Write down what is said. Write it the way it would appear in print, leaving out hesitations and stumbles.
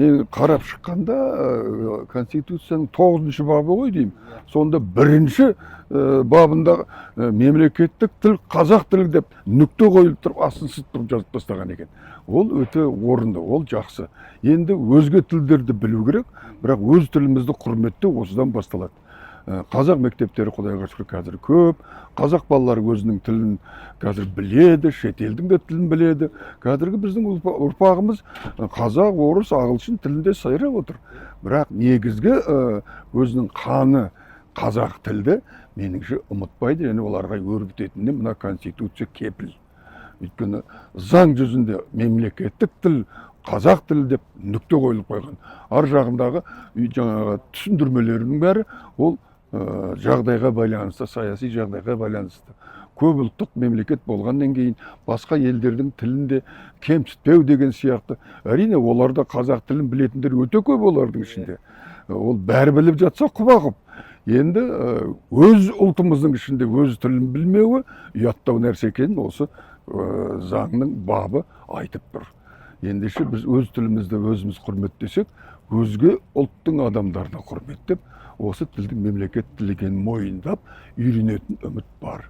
Мен қарап шыққанда Конституцияның 9-шы бабы ғой деймін. Сонда бірінші бабында мемлекеттік тіл қазақ тілі деп нүкте қойылып тұрып, астын сызып жазып тастаған екен. Ол өте орынды, ол жақсы. Енді өзге тілдерді білу керек, бірақ өз тілімізді құрметтеу осыдан басталады. Қазақ мектептері құдайға шүкір қазір көп, қазақ балалары өзінің тілін қазір біледі, шетелдің де тілін біледі. Қазіргі біздің ұрпағымыз қазақ, орыс, ағылшын тілінде сайрап отыр. Бірақ негізгі өзінің қаны қазақ тілді меніңше ұмытпайды, және оларға өрбітетініне мына Конституция кепіл. Өйткені заң жүзінде мемлекеттік тіл қазақ тілі деп нүкте қойылып қойған. Ар жағындағы жаңағы түсіндірмелерінің бәрі ол жағдайға байланысты, саяси жағдайға байланысты. Көп ұлттық мемлекет болғаннан кейін басқа елдердің тілінде кемсітпеу деген сияқты. Әрине, оларда қазақ тілін білетіндер өте көп олардың ішінде. Ол бәрі біліп жатса құба-құп. Енді өз ұлтымыздың ішінде өз тілін білмеуі ұяттау нәрсе екенін осы заңның бабы айтып тұр. Ендеше біз өз тілімізді өзіміз құрметтесек, өзге ұлттың адамдарды құрметтеп, осы тілдің мемлекет тілі екенін мойындап үйренетін үміт бар.